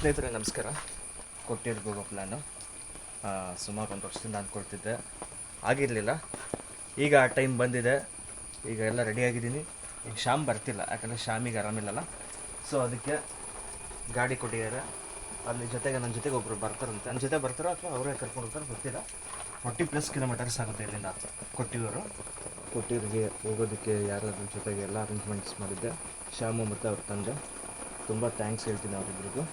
ಸ್ನೇಹಿತರೆ ನಮಸ್ಕಾರ. ಕೊಟ್ಟಿರೋ ಪ್ಲ್ಯಾನು ಸುಮಾರು ಒಂದು ವರ್ಷದಿಂದ ಅಂದ್ಕೊಳ್ತಿದ್ದೆ, ಆಗಿರಲಿಲ್ಲ. ಈಗ ಆ ಟೈಮ್ ಬಂದಿದೆ, ಈಗ ಎಲ್ಲ ರೆಡಿಯಾಗಿದ್ದೀನಿ. ಈಗ ಶ್ಯಾಮ್ ಬರ್ತಿಲ್ಲ, ಯಾಕಂದರೆ ಶ್ಯಾಮಿಗೆ ಆರಾಮಿಲ್ಲಲ್ಲ. ಸೊ ಅದಕ್ಕೆ ಗಾಡಿ ಕೊಟ್ಟಿದ್ದಾರೆ. ಅಲ್ಲಿ ಜೊತೆಗೆ ನನ್ನ ಜೊತೆಗೆ ಒಬ್ಬರು ಬರ್ತಾರಂತೆ. ನನ್ನ ಜೊತೆ ಬರ್ತಾರೋ ಅಥವಾ ಅವರೇ ಕರ್ಕೊಂಡು ಹೋಗ್ತಾರೆ ಗೊತ್ತಿಲ್ಲ. 40+ ಕಿಲೋಮೀಟರ್ಸ್ ಆಗುತ್ತೆ ಇಲ್ಲಿಂದ ಕೊಟ್ಟಿಯೂರಿಗೆ ಹೋಗೋದಕ್ಕೆ. ಯಾರಾದ್ರ ಜೊತೆಗೆ ಎಲ್ಲ ಅರೇಂಜ್ಮೆಂಟ್ಸ್ ಮಾಡಿದ್ದೆ, ಶ್ಯಾಮು ಮತ್ತು ಅವ್ರ ತಂದೆ. ತುಂಬ ಥ್ಯಾಂಕ್ಸ್ ಹೇಳ್ತೀನಿ ಅವರಿಬ್ಬರಿಗೂ.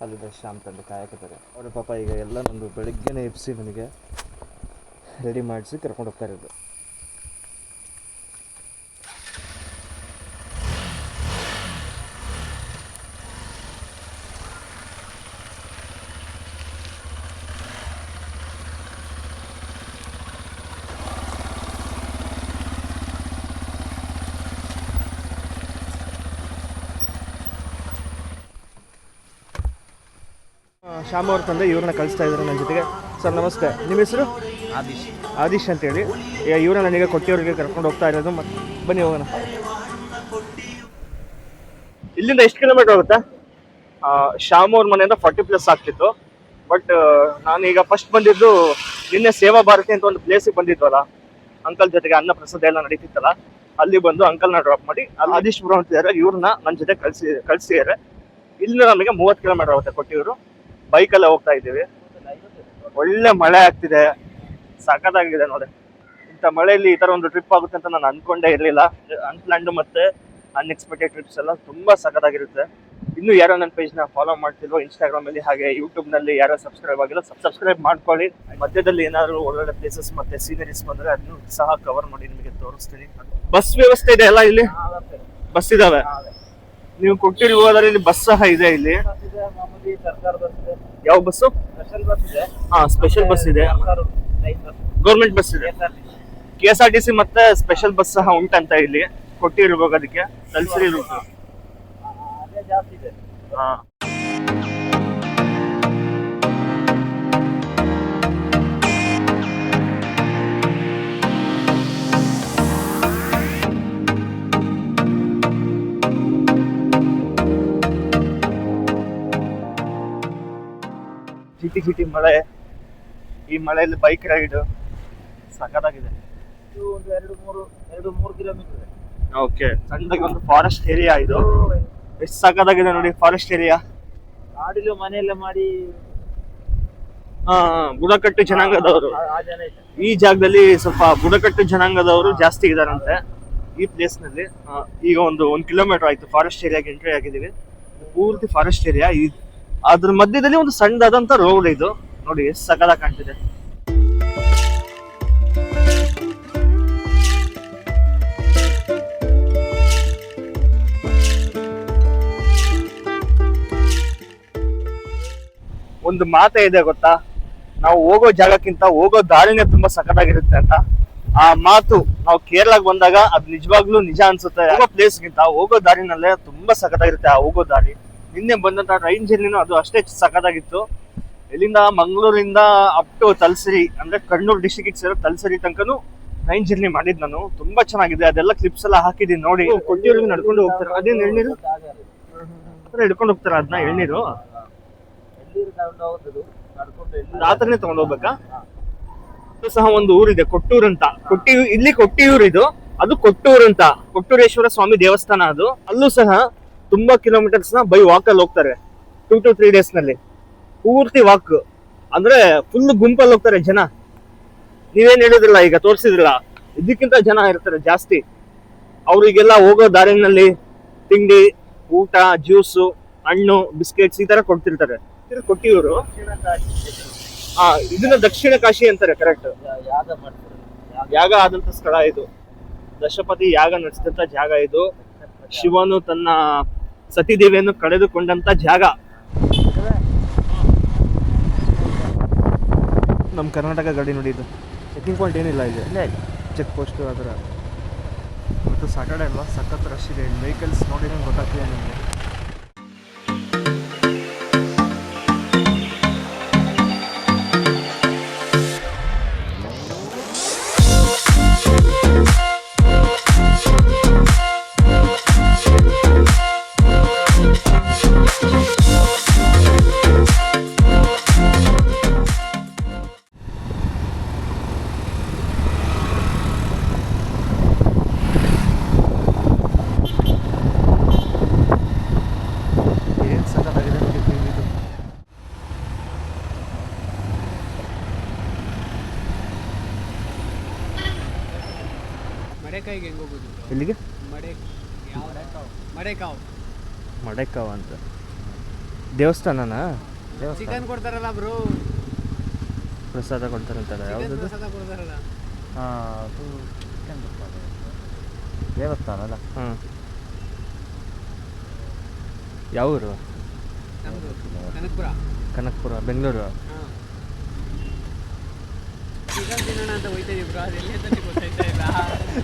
ಅಲ್ಲಿದ್ದ ಶ್ಯಾಮ್ ತಂದೆ ಕಾಯಕತ್ತಾರೆ. ಅವರ ಪಾಪ ಈಗ ಎಲ್ಲ ನಂದು ಬೆಳಗ್ಗೆನೇ ಎಬ್ಬಿಸಿ ನನಗೆ ರೆಡಿ ಮಾಡಿಸಿ ಕರ್ಕೊಂಡು ಹೋಗ್ತಾ ಇರೋದು. ಶ್ಯಾಮ್ ಅವ್ರ ತಂದೆ ಇವ್ರನ್ನ ಕಳಿಸ್ತಾ ಇದ್ದಾರೆ ನನ್ನ ಜೊತೆಗೆ. ಸರ್ ನಮಸ್ತೆ, ನಿಮ್ಮ ಹೆಸರು? ಆದಿಶ್ ಅಂತೇಳಿ. ಇವ್ರನ್ನ ನನಗೆ ಕೊಟ್ಟಿಯವ್ರಿಗೆ ಕರ್ಕೊಂಡು ಹೋಗ್ತಾ ಇರೋದು. ಮತ್ತು ಬನ್ನಿ ಹೋಗೋಣ. ಇಲ್ಲಿಂದ ಎಷ್ಟು ಕಿಲೋಮೀಟರ್ ಆಗುತ್ತೆ? ಶ್ಯಾಮ್ ಅವ್ರ ಮನೆಯಿಂದ 40+ ಆಗ್ತಿತ್ತು. ಬಟ್ ನಾನೀಗ ಫಸ್ಟ್ ಬಂದಿದ್ದು ನಿನ್ನೆ ಸೇವಾ ಭಾರತಿ ಅಂತ ಒಂದು ಪ್ಲೇಸಿಗೆ ಬಂದಿದ್ವಲ್ಲ, ಅಂಕಲ್ ಜೊತೆಗೆ ಅನ್ನ ಪ್ರಸಾದ ಎಲ್ಲ ನಡೀತಿತ್ತಲ್ಲ, ಅಲ್ಲಿ ಬಂದು ಅಂಕಲ್ನ ಡ್ರಾಪ್ ಮಾಡಿ ಅಲ್ಲಿ ಆದಿಶ್ಪುರ ಅಂತಿದ್ದಾರೆ, ಇವ್ರನ್ನ ನನ್ನ ಜೊತೆ ಕಳಿಸಿದ್ದಾರೆ. ಇಲ್ಲಿಂದ ನಮಗೆ 30 ಕಿಲೋಮೀಟರ್ ಆಗುತ್ತೆ ಕೊಟ್ಟಿಯೂರು. ಬೈಕಲ್ಲೇ ಹೋಗ್ತಾ ಇದ್ದೀವಿ. ಒಳ್ಳೆ ಮಳೆ ಆಗ್ತಿದೆ, ಸಖತ್ತಾಗಿದೆ ನೋಡಿ. ಇಂಥ ಮಳೆಯಲ್ಲಿ ಈ ಥರ ಒಂದು ಟ್ರಿಪ್ ಆಗುತ್ತೆ ಅಂತ ನಾನು ಅಂದ್ಕೊಂಡೇ ಇರಲಿಲ್ಲ. ಅನ್ಪ್ಲಾನ್ಡ್ ಮತ್ತು ಅನ್ಎಕ್ಸ್ಪೆಕ್ಟೆಡ್ ಟ್ರಿಪ್ಸ್ ಎಲ್ಲ ತುಂಬ ಸಖತ್ತಾಗಿರುತ್ತೆ. ಇನ್ನೂ ಯಾರೋ ನನ್ನ ಪೇಜ್ನ ಫಾಲೋ ಮಾಡ್ತಿಲ್ವೋ ಇನ್ಸ್ಟಾಗ್ರಾಮಲ್ಲಿ, ಹಾಗೆ ಯೂಟ್ಯೂಬ್ನಲ್ಲಿ ಯಾರೋ ಸಬ್ಸ್ಕ್ರೈಬ್ ಆಗಿಲ್ಲ, ಸಬ್ಸ್ಕ್ರೈಬ್ ಮಾಡ್ಕೊಳ್ಳಿ. ಮಧ್ಯದಲ್ಲಿ ಏನಾದರೂ ಒಳ್ಳೊಳ್ಳೆ ಪ್ಲೇಸಸ್ ಮತ್ತು ಸೀನರೀಸ್ ಬಂದರೆ ಅದನ್ನು ಸಹ ಕವರ್ ಮಾಡಿ ನಿಮಗೆ ತೋರಿಸ್ತೀನಿ. ಬಸ್ ವ್ಯವಸ್ಥೆ ಇದೆ ಅಲ್ಲ, ಇಲ್ಲಿ ಬಸ್ ಇದಾವೆ. ನೀವು ಕೊಟ್ಟಿರುವ ಹೋದರೆ ಇಲ್ಲಿ ಬಸ್ ಸಹ ಇದೆ. ಇಲ್ಲಿ ಯಾವ ಬಸ್ಸು? ಸ್ಪೆಷಲ್ ಬಸ್ ಇದೆ, ಗೌರ್ಮೆಂಟ್ ಬಸ್ ಇದೆ, KSRTC ಮತ್ತೆ ಸ್ಪೆಷಲ್ ಬಸ್ ಸಹ ಉಂಟಂತ ಇಲ್ಲಿ ಕೊಟ್ಟಿರು ಹೋಗೋದಕ್ಕೆ. ತಲಸರಿ ರೂಟ್. ಜಿಟಿ ಮಳೆ. ಈ ಮಳೆಯಲ್ಲಿ ಬೈಕ್ ರೈಡ್ ಸಖತ್ತಾಗಿದೆ. ಒಂದು 2-3 ಕಿಲೋಮೀಟರ್. ಓಕೆ, ಸಣ್ಣದಾಗಿ ಒಂದು ಫಾರೆಸ್ಟ್ ಏರಿಯಾ ಇದು. ಎಷ್ಟು ಸಖತ್ತಾಗಿದೆ ನೋಡಿ ಫಾರೆಸ್ಟ್ ಏರಿಯಾ. ಗಾಡಿಲು ಮನೆಯಲ್ಲ ಮಾಡಿ ಬುಡಕಟ್ಟು ಜನಾಂಗದವರು ಈ ಜಾಗದಲ್ಲಿ ಸ್ವಲ್ಪ ಬುಡಕಟ್ಟು ಜನಾಂಗದವರು ಜಾಸ್ತಿ ಇದಾರಂತೆ ಈ ಪ್ಲೇಸ್ ನಲ್ಲಿ. ಈಗ ಒಂದು 1 ಕಿಲೋಮೀಟರ್ ಆಯ್ತು ಫಾರೆಸ್ಟ್ ಏರಿಯಾಗೆ ಎಂಟ್ರಿ ಆಗಿದ್ದೀವಿ. ಪೂರ್ತಿ ಫಾರೆಸ್ಟ್ ಏರಿಯಾ. ಅದ್ರ ಮಧ್ಯದಲ್ಲಿ ಒಂದು ಸಣ್ಣದಾದಂತ ರೋಡ್ ಇದು ನೋಡಿ, ಎಷ್ಟು ಸಕಲ ಕಾಣ್ತಿದೆ. ಒಂದು ಮಾತೇ ಇದೆ ಗೊತ್ತಾ, ನಾವು ಹೋಗೋ ಜಾಗಕ್ಕಿಂತ ಹೋಗೋ ದಾರಿನೇ ತುಂಬಾ ಸಖತ್ತಾಗಿರುತ್ತೆ ಅಂತ. ಆ ಮಾತು ನಾವು ಕೇರಳಕ್ಕೆ ಬಂದಾಗ ಅದು ನಿಜವಾಗ್ಲೂ ನಿಜ ಅನ್ಸುತ್ತೆ. ಹೋಗೋ ಪ್ಲೇಸ್ಗಿಂತ ಹೋಗೋ ದಾರಿನಲ್ಲೇ ತುಂಬಾ ಸಖತ್ತಾಗಿರುತ್ತೆ ಆ ಹೋಗೋ ದಾರಿ. ನಿನ್ನೆ ಬಂದಂತ ಟ್ರೈನ್ ಜರ್ನಿನೂ ಅದು ಅಷ್ಟೇ ಸಖತ್ತಾಗಿತ್ತು. ಇಲ್ಲಿಂದ ಮಂಗಳೂರಿಂದ ಅಪ್ ಟು ತಲಸರಿ, ಅಂದ್ರೆ ಕಣ್ಣೂರು ಡಿಸ್ಟ್ರಿಕ್ಟ್ ಸೇರೋ ತಲಸರಿ ತನಕನೂ ಟ್ರೈನ್ ಜರ್ನಿ ಮಾಡಿದ್ ನಾನು. ತುಂಬಾ ಚೆನ್ನಾಗಿದೆ. ಅದೆಲ್ಲ ಕ್ಲಿಪ್ಸ್ ಎಲ್ಲ ಹಾಕಿದೀನಿ ನೋಡಿ. ಕೊಟ್ಟಿಯೂರಿಗೆ ನಡ್ಕೊಂಡು ಹೋಗ್ತಾರೆ. ಅದೇನು ಎಳ್ನೀರು ಹಿಡ್ಕೊಂಡು ಹೋಗ್ತಾರ ಅದನ್ನ ಎಳ್ನೀರು ರಾತ್ರಿನೇ ತಗೊಂಡು ಹೋಗ್ಬೇಕಾ? ಸಹ ಒಂದು ಊರಿದೆ ಕೊಟ್ಟೂರು ಅಂತ. ಇಲ್ಲಿ ಕೊಟ್ಟಿಯೂರು ಇದು, ಅದು ಕೊಟ್ಟೂರು ಅಂತ. ಕೊಟ್ಟೂರೇಶ್ವರ ಸ್ವಾಮಿ ದೇವಸ್ಥಾನ ಅದು. ಅಲ್ಲೂ ಸಹ ತುಂಬಾ ಕಿಲೋಮೀಟರ್ಸ್ ನ ಬೈ ವಾಕ್ ಅಲ್ಲಿ ಹೋಗ್ತಾರೆ. 2 to 3 days ನಲ್ಲಿ ಪೂರ್ತಿ ವಾಕ್. ಅಂದ್ರೆ ಫುಲ್ ಗುಂಪಲ್ಲಿ ಹೋಗ್ತಾರೆ ಜನ. ನೀವೇನ್ ಹೇಳಿದ್ರಲ್ಲ, ಈಗ ತೋರಿಸಿದ್ರಲ್ಲ, ಇದಕ್ಕಿಂತ ಜನ ಇರ್ತಾರೆ ಜಾಸ್ತಿ. ಅವ್ರಿಗೆಲ್ಲ ಹೋಗೋ ದಾರಿನಲ್ಲಿ ತಿಂಡಿ, ಊಟ, ಜ್ಯೂಸು, ಹಣ್ಣು, ಬಿಸ್ಕೆಟ್ಸ್ ಈ ತರ ಕೊಡ್ತಿರ್ತಾರೆ. ಕೊಟ್ಟಿಯೂರು ಇದನ್ನ ದಕ್ಷಿಣ ಕಾಶಿ ಅಂತಾರೆ. ಕರೆಕ್ಟ್. ಯಾಗ ಆದಂತ ಸ್ಥಳ ಇದು. ದಶಪತಿ ಯಾಗ ನಡೆಸಿದಂತ ಜಾಗ ಇದು. ಶಿವನು ತನ್ನ ಸತಿದೇವಿಯನ್ನು ಕಳೆದುಕೊಂಡಂತ ಜಾಗ. ನಮ್ಮ ಕರ್ನಾಟಕ ಗಾಡಿ ನೋಡಿ. ಇದು ಚೆಕಿಂಗ್ ಪಾಯಿಂಟ್ ಏನಿಲ್ಲ, ಇದೆ ಚೆಕ್ ಪೋಸ್ಟ್ ಅದರ. ಮತ್ತು ಸಾಟರ್ಡೆ ಅಲ್ವಾ, ಸಖತ್ ರಶ್ ಇದೆ. ವೆಹಿಕಲ್ಸ್ ನೋಡಿ ನಂಗೆ ಗೊತ್ತಾಗ್ತಿದೆ ನಿಮಗೆ. ಮಡೆಕಾಯಿಗೆ ಹೆಂಗೆ ಹೋಗೋದು bro? ಇಲ್ಲಿಗೆ ಮಡೆ ಯಾವ ಮಡೆಕಾವ್ ಮಡೆಕಾವ್ ಅಂತ ದೇವಸ್ಥಾನನಾ? ಚಿಕನ್ ಕೊಡ್ತಾರಲ್ಲ ಬ್ರೋ, ಪ್ರಸಾದ ಕೊಡ್ತಾರಂತಲ್ಲ, ಚಿಕನ್ ಯಾವ್ದು? ಪ್ರಸಾದ ಕೊಡ್ತಾರಲ್ಲ. ಅದು ದೇವಸ್ಥಾನ ಅಲ್ಲ. ಹಾಂ, ಯಾವ ಊರು? ನಮ್ದು ಕನಕಪುರ. ಕನಕಪುರ, ಬೆಂಗಳೂರು. ಹಾಂ, ಚಿಕನ್ ತಿನ್ನೋಣ ಅಂತ ಹೋಯ್ತಾ ಇದೀವಿ ಬ್ರೋ, ಅದು ಎಲ್ಲಿ ಅಂತ ಗೊತ್ತಾಯ್ತಾ ಇಲ್ಲ.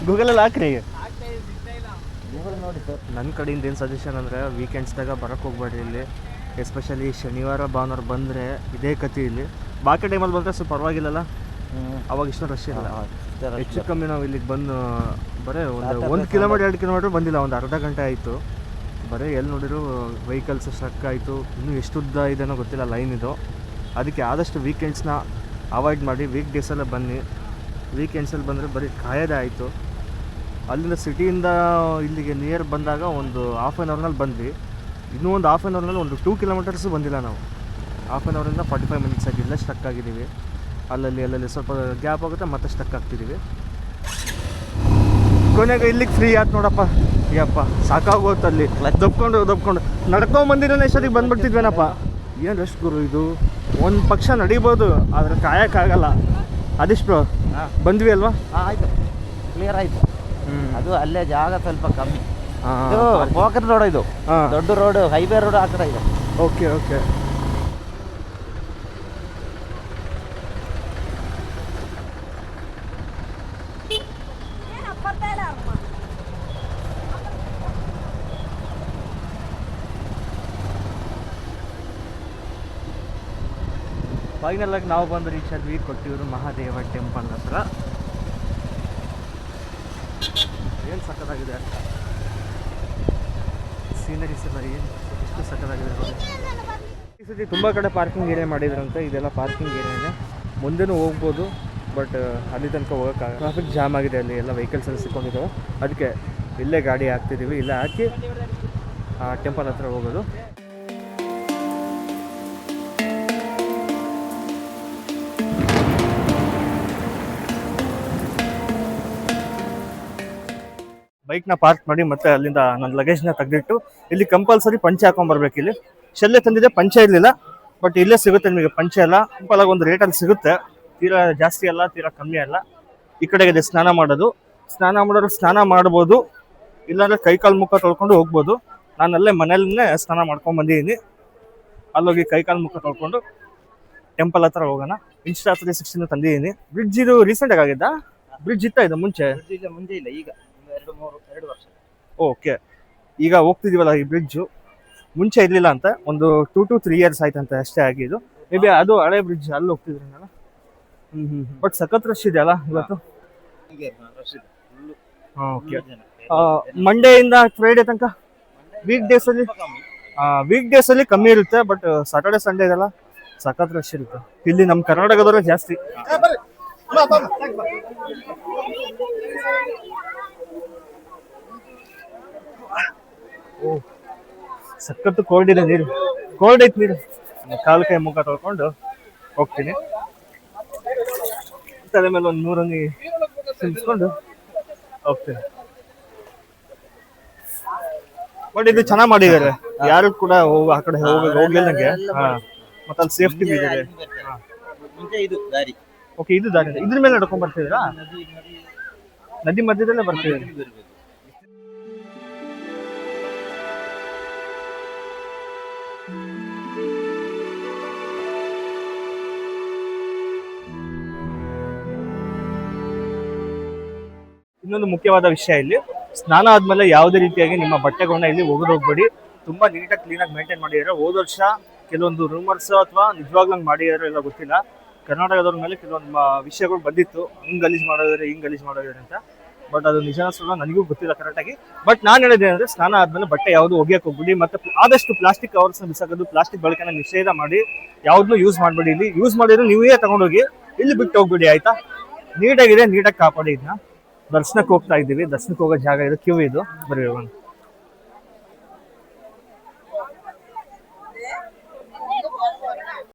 ಗೂಗಲಲ್ಲಿ ಹಾಕ್ರಿ. ಆಗ್ತಾ ಇದೆ, ಸಿಗ್ತಾ ಇಲ್ಲ. ಗೂಗಲ್ ನೋಡಿ ಸರ್. ನನ್ನ ಕಡೆಯಿಂದ ಏನು ಸಜೆಷನ್ ಅಂದರೆ, ವೀಕೆಂಡ್ಸ್ದಾಗ ಬರೋಕ್ಕೆ ಹೋಗ್ಬೇಡ್ರಿ ಇಲ್ಲಿ. ಎಸ್ಪೆಷಲಿ ಶನಿವಾರ ಭಾನುವಾರ ಬಂದರೆ ಇದೇ ಕತೆ ಇಲ್ಲಿ. ಬಾಕಿ ಟೈಮಲ್ಲಿ ಬಂದರೆ ಸ್ವಲ್ಪ ಪರವಾಗಿಲ್ಲಲ್ಲ, ಅವಾಗ ಇಷ್ಟೊಂದು ರಶ್ ಇರಲ್ಲ. ಹೆಚ್ಚು ಕಮ್ಮಿ ನಾವು ಇಲ್ಲಿಗೆ ಬಂದು ಬರೀ ಒಂದು ಕಿಲೋಮೀಟರ್ 2 ಕಿಲೋಮೀಟ್ರ್ ಬಂದಿಲ್ಲ, ಒಂದು ಅರ್ಧ ಗಂಟೆ ಆಯಿತು. ಬರೀ ಎಲ್ಲಿ ನೋಡಿದ್ರು ವೆಹಿಕಲ್ಸ್ ಸ್ಟ್ರಕ್ ಆಯಿತು. ಇನ್ನೂ ಎಷ್ಟು ಉದ್ದ ಇದೆನೋ ಗೊತ್ತಿಲ್ಲ ಲೈನ್ ಇದು. ಅದಕ್ಕೆ ಆದಷ್ಟು ವೀಕೆಂಡ್ಸ್ನ ಅವಾಯ್ಡ್ ಮಾಡಿ, ವೀಕ್ ಡೇಸಲ್ಲೇ ಬನ್ನಿ. ವೀಕೆಂಡ್ಸಲ್ಲಿ ಬಂದರೆ ಬರೀ ಕಾಯೋದೇ ಆಯಿತು. ಅಲ್ಲಿಂದ ಸಿಟಿಯಿಂದ ಇಲ್ಲಿಗೆ ನಿಯರ್ ಬಂದಾಗ ಒಂದು ಹಾಫ್ ಆನ್ ಅವರ್ನಲ್ಲಿ ಬಂದ್ವಿ. ಇನ್ನೂ ಒಂದು ಹಾಫ್ ಆನ್ ಅವರ್ನಲ್ಲಿ ಒಂದು 2 ಕಿಲೋಮೀಟರ್ಸು ಬಂದಿಲ್ಲ ನಾವು. ಹಾಫ್ ಆನ್ ಅವರಿಂದ 45 ಮಿನಿಟ್ಸ್ ಆಗಿ ಇಲ್ಲೇ ಸ್ಟ್ರಕ್ ಆಗಿದ್ದೀವಿ. ಅಲ್ಲಲ್ಲಿ ಸ್ವಲ್ಪ ಗ್ಯಾಪ್ ಆಗುತ್ತೆ, ಮತ್ತೆ ಸ್ಟಕ್ ಆಗ್ತಿದ್ದೀವಿ. ಕೊನೆಗೆ ಇಲ್ಲಿಗೆ ಫ್ರೀ ಆಯ್ತು ನೋಡಪ್ಪ. ಯಪ್ಪ ಸಾಕಾಗೋತ್ತು ಅಲ್ಲಿ ದಬ್ಕೊಂಡು ನಡ್ಕೊಂಬಂದಿರೋ ಎಷ್ಟೊತ್ತಿಗೆ ಬಂದ್ಬಿಡ್ತಿದ್ವೇನಪ್ಪ. ಏನು ರೆಸ್ಟ್ ಗುರು ಇದು. ಒಂದು ಪಕ್ಷ ನಡಿಬೋದು, ಆದರೆ ಕಾಯೋಕ್ಕಾಗಲ್ಲ. ಅದಿಷ್ಟು ಬ್ರೋ ಬಂದ್ವಿ ಅಲ್ವಾ? ಆಯಿತು, ಕ್ಲಿಯರ್ ಆಯಿತು. ಅದು ಅಲ್ಲೇ ಜಾಗ ಸ್ವಲ್ಪ ಕಮ್ಮಿ. ಹಾಂ, ಇದು ಪೋಖರ್ ರೋಡ್, ಇದು ಹಾಂ, ದೊಡ್ಡ ರೋಡ್, ಹೈವೇ ರೋಡ್ ಆ ಕಡೆ ಇದೆ. ಓಕೆ. ಫೈನಲಾಗಿ ನಾವು ಬಂದು ರೀಚ್ ಆದ್ವಿ ಕೊಟ್ಟಿಯೂರು ಮಹಾದೇವ ಟೆಂಪಲ್ ಹತ್ರ. ಏನು ಸಖತ್ತಾಗಿದೆ ಸೀನರೀಸ್ ಎಲ್ಲ, ಏನು ಎಷ್ಟು ಸಖತ್ತಾಗಿದೆ ನೋಡಿ. ಈ ಸತಿ ತುಂಬ ಕಡೆ ಪಾರ್ಕಿಂಗ್ ಏರಿಯಾ ಮಾಡಿದ್ರಂತೆ. ಇದೆಲ್ಲ ಪಾರ್ಕಿಂಗ್ ಏರಿಯಾನೇ, ಮುಂದೆನೂ ಹೋಗ್ಬೋದು, ಬಟ್ ಅಲ್ಲಿ ತನಕ ಹೋಗೋಕ್ಕಾಗಲ್ಲ. ಟ್ರಾಫಿಕ್ ಜಾಮ್ ಆಗಿದೆ, ಅಲ್ಲಿ ಎಲ್ಲ ವೆಹಿಕಲ್ಸ್ ಎಲ್ಲ ಸಿಕ್ಕೊಂಡಿದ್ದಾವೆ. ಅದಕ್ಕೆ ಇಲ್ಲೇ ಗಾಡಿ ಹಾಕ್ತಿದ್ದೀವಿ, ಇಲ್ಲೇ ಹಾಕಿ ಆ ಟೆಂಪಲ್ ಹತ್ರ ಹೋಗೋದು. ಬೈಕ್ನ ಪಾರ್ಕ್ ಮಾಡಿ ಮತ್ತೆ ಅಲ್ಲಿಂದ ನನ್ನ ಲಗೇಜ್ನ ತೆಗೆದಿಟ್ಟು ಇಲ್ಲಿ ಕಂಪಲ್ಸರಿ ಪಂಚೆ ಹಾಕೊಂಡ್ಬರ್ಬೇಕು. ಇಲ್ಲಿ ಶೆಲ್ಲೆ ತಂದಿದೆ, ಪಂಚೆ ಇರಲಿಲ್ಲ, ಬಟ್ ಇಲ್ಲೇ ಸಿಗುತ್ತೆ ನಿಮಗೆ ಪಂಚೆ ಎಲ್ಲ. ಸಿಂಪಲಾಗಿ ಒಂದು ರೇಟಲ್ಲಿ ಸಿಗುತ್ತೆ, ತೀರಾ ಜಾಸ್ತಿ ಅಲ್ಲ, ತೀರಾ ಕಮ್ಮಿ ಅಲ್ಲ. ಈ ಕಡೆಗೆ ಸ್ನಾನ ಮಾಡೋದು, ಸ್ನಾನ ಮಾಡೋರು ಸ್ನಾನ ಮಾಡ್ಬೋದು, ಇಲ್ಲಾಂದರೆ ಕೈಕಾಲು ಮುಖ ತೊಳ್ಕೊಂಡು ಹೋಗ್ಬೋದು. ನಾನು ಅಲ್ಲೇ ಮನೇಲೇ ಸ್ನಾನ ಮಾಡ್ಕೊಂಡು ಬಂದಿದ್ದೀನಿ. ಅಲ್ಲೋಗಿ ಕೈಕಾಲು ಮುಖ ತೊಳ್ಕೊಂಡು ಟೆಂಪಲ್ ಹತ್ರ ಹೋಗೋಣ. ಇನ್ಸ್ಟಾ 360 ತಂದಿದ್ದೀನಿ. ಬ್ರಿಡ್ಜ್ ಇದು ರೀಸೆಂಟಾಗಿ ಆಗಿದ್ದ? ಬ್ರಿಡ್ಜ್ ಇತ್ತಾ ಇದು ಮುಂಚೆ? ಮುಂಚೆ ಇಲ್ಲ, ಈಗ 2 ವರ್ಷ. ಓಕೆ, ಈಗ ಹೋಗ್ತಿದೀವಲ್ಲ ಈ ಬ್ರಿಡ್ಜು, ಮುಂಚೆ ಇರಲಿಲ್ಲ ಅಂತ. ಒಂದು 2 to 3 years ಆಯ್ತಂತೆ ಅಷ್ಟೇ ಆಗಿದ್ದು. ಮೇ ಬಿ ಅದು ಹಳೆ ಬ್ರಿಡ್ಜ್, ಅಲ್ಲಿ ಹೋಗ್ತಿದ್ರಲ್ಲ. ಬಟ್ ಸಖತ್ ರಶ್ ಇದೆ ಅಲ್ಲ ಇವತ್ತು. ಓಕೆ, ಮಂಡೆಯಿಂದ ಫ್ರೈಡೆ ತನಕ ವೀಕ್ ಡೇಸಲ್ಲಿ ಕಮ್ಮಿ ಇರುತ್ತೆ, ಬಟ್ ಸಾಟರ್ಡೆ ಸಂಡೇ ಇದೆಲ್ಲ ಸಖತ್ ರಶ್ ಇರುತ್ತೆ. ಇಲ್ಲಿ ನಮ್ಮ ಕರ್ನಾಟಕದವ್ರೆ ಜಾಸ್ತಿ. ಸಖತ್ತು ಕೋಲ್ಡ್ ಇದೆ ನೀರು, ಕೋಲ್ಡ್ ಐತೆ ನೀರು. ಕಾಲು ಕೈ ಮುಖ ತೊಳ್ಕೊಂಡು ಹೋಗ್ತೀನಿ. ತಲೆ ಮೇಲೆ ಒಂದು 3 ಅಂಗಿ ಸಿಂಪಿಸ್ಕೊಂಡು ಹೋಗ್ತೀನಿ. ಬಟ್ ಇದು ಚೆನ್ನಾಗಿ ಮಾಡಿದ್ದಾರೆ, ಯಾರು ಕೂಡ ಆ ಕಡೆ ಹೋಗ್ಲಿಲ್ಲಂಗೆ. ಮತ್ತೆ ಅಲ್ಲಿ ಸೇಫ್ಟಿ ಇದೆ. ಮುಂಚೆ ಇದು ದಾರಿ. ಓಕೆ, ಇದು ದಾರಿ. ಇದ್ರ ಮೇಲೆ ನಡ್ಕೊಂಡ್ ಬರ್ತಿದ್ದೀರಾ? ನದಿ ಮಧ್ಯದಲ್ಲೇ ಬರ್ತಿದ್ದೀರಾ? ಇನ್ನೊಂದು ಮುಖ್ಯವಾದ ವಿಷಯ, ಇಲ್ಲಿ ಸ್ನಾನ ಆದ್ಮೇಲೆ ಯಾವುದೇ ರೀತಿಯಾಗಿ ನಿಮ್ಮ ಬಟ್ಟೆಗಳನ್ನ ಇಲ್ಲಿ ಹೋಗ್ಬೇಡಿ. ತುಂಬಾ ನೀಟಾಗಿ ಕ್ಲೀನಾಗಿ ಮೇಂಟೈನ್ ಮಾಡಿದ್ದಾರೆ. ಹೋದ ವರ್ಷ ಕೆಲವೊಂದು ರೂಮರ್ಸ್ ಅಥವಾ ನಿಜವಾಗ್ಲೂ ಮಾಡಿದಾರೋ ಎಲ್ಲ ಗೊತ್ತಿಲ್ಲ, ಕರ್ನಾಟಕದವ್ರ ಮೇಲೆ ಕೆಲವೊಂದು ವಿಷಯಗಳು ಬಂದಿತ್ತು, ಹಿಂಗ್ ಗಲೀಜ್ ಮಾಡೋದ್ರೆ ಅಂತ. ಬಟ್ ಅದು ನಿಜಾನ ಸುಳ್ಳ ನನಗೂ ಗೊತ್ತಿಲ್ಲ ಕರೆಕ್ಟಾಗಿ. ಬಟ್ ನಾನು ಹೇಳಿದೆ ಅಂದ್ರೆ, ಸ್ನಾನ ಆದ್ಮೇಲೆ ಬಟ್ಟೆ ಯಾವುದು ಒಗೆಯಕ್ಕೆ ಹೋಗ್ಬಿಡಿ. ಮತ್ತೆ ಆದಷ್ಟು ಪ್ಲಾಸ್ಟಿಕ್ ಕವರ್ಸ್ನ ಬಿಸಾಕೋದು, ಪ್ಲಾಸ್ಟಿಕ್ ಬಳಕೆನ ನಿಷೇಧ ಮಾಡಿ ಯಾವ್ದನ್ನೂ ಯೂಸ್ ಮಾಡಬೇಡಿ. ಇಲ್ಲಿ ಯೂಸ್ ಮಾಡಿದ್ರೆ ನೀವೇ ತಗೊಂಡೋಗಿ ಇಲ್ಲಿ ಬಿಟ್ಟು ಹೋಗ್ಬಿಡಿ, ಆಯ್ತಾ? ನೀಟಾಗಿದೆ, ನೀಟಾಗಿ ಕಾಪಾಡಿ. ಇದನ್ನ ದರ್ಶನಕ್ಕೆ ಹೋಗ್ತಾ ಇದ್ದೀವಿ. ದರ್ಶನಕ್ಕೆ ಹೋಗೋ ಜಾಗ ಇದು, ಕ್ಯೂ ಇದು. ಬರೀ